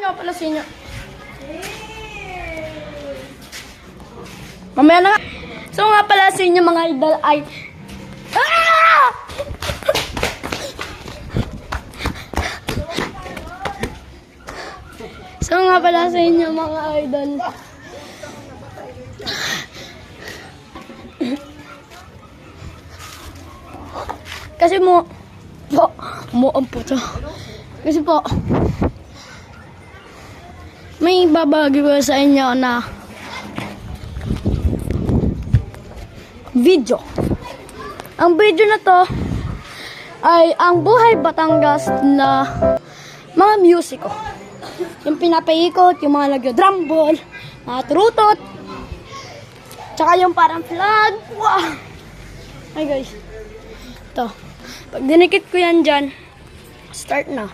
nga pala sa inyo. Mamaya na nga. So nga pala sa inyo mga idol ay... Ah! So nga pala sa inyo mga idol. Kasi ang puto. Kasi po, may babagi ko sa inyo na video. Ang video na to ay ang buhay Batangas na mga musiko. Yung pinapaikot, yung mga nagdo-drum ball, mga trutot, tsaka yung parang flag. Wow! Ay guys, ito. Pag dinikit ko yan dyan, start na.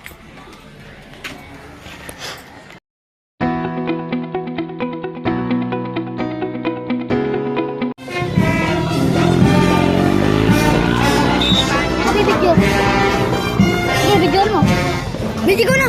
Video mo. Video ko na.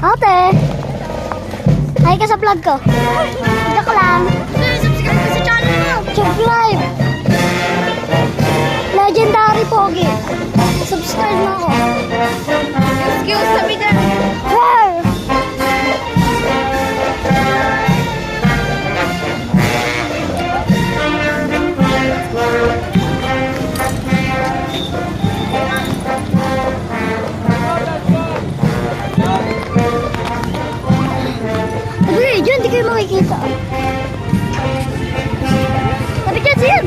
Ate! Hi ka sa vlog ko. Joke lang. Subscribe ka sa channel mo. Subscribe. Legendary Pogi. Subscribe mo ako. Excuse sabi na. Hindi kayo makikita. Sabi kasi yan.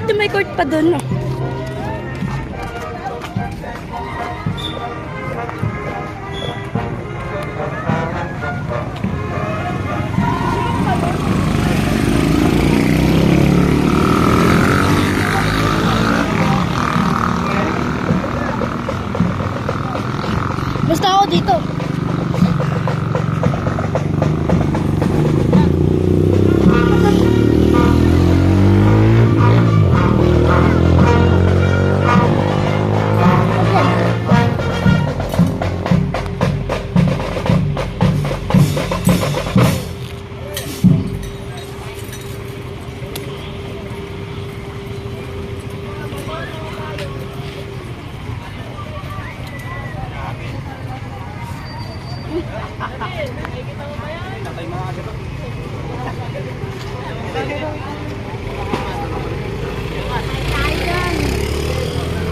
Dati may court pa dun, no? Basta ako dito.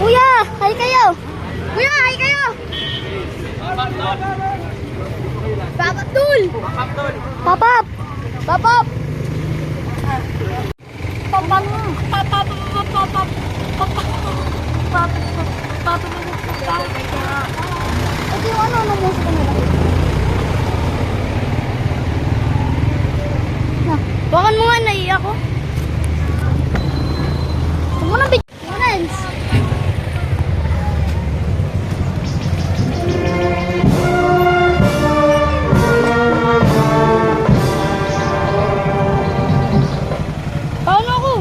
Kuya, hi kayo. Kuya, hi kayo. Papapdul. Papap. Papap. Papap. Papap. Papap. Papap. Ito yung ano musika nila. Bakan mo nga, naiiyak ko. Huwag mo nang bigyan. Paano ako?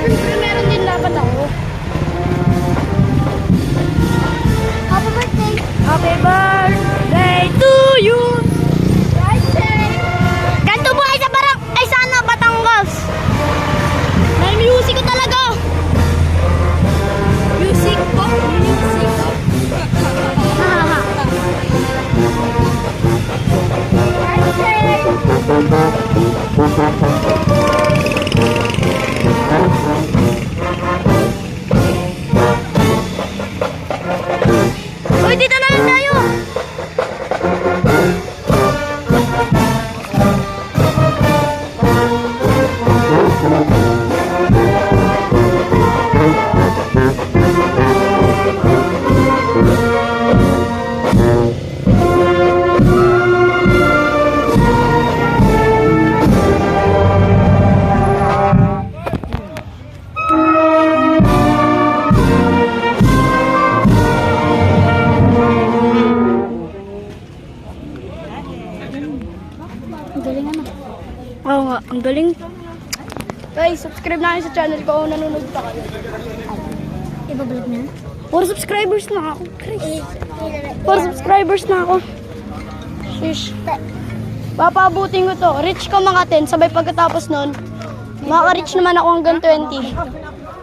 Siyempre meron din dapat ako. Happy birthday! Happy birthday to you! Ganto buhay sa Barang, ay sana Batangas. May music ko talaga. Music ko. Music ko. Hahaha. Uy, dito na lang tayo. Ang galing ano. Oo nga, ang galing. Guys, subscribe na kayo sa channel ko kung nanonood pa kayo. Ibablog na? 4 subscribers na ako, Chris. 4 subscribers na ako. Shish. Papabutin ko to. Reach ko mga 10, sabay pagkatapos nun, makaka-reach naman ako hanggang 20.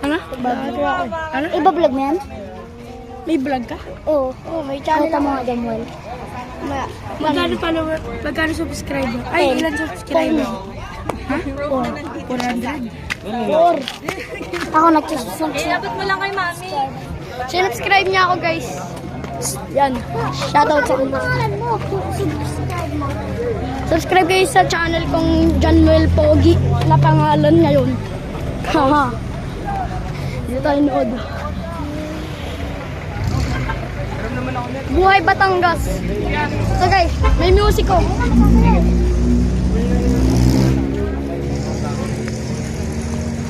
Ano? Ano? Ibablog na yan? May vlog ka? Oo. Oo, may channel. Kata mo nga, Jamuel. Magkano follower? Magkano subscriber? Ay, ilan subscriber? Ha? 400. 4. Ako nag-subscribe. Dapat mo lang kay mami. Sinubscribe niya ako, guys. Yan. Shoutout sa kanya. Subscribe kayo sa channel kong Januel Pogi na pangalan ngayon. Haha. Dito tayo nood. Buhay Batangas. So guys, may music ko.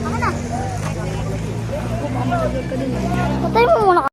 Ako na. Patay mo muna ka.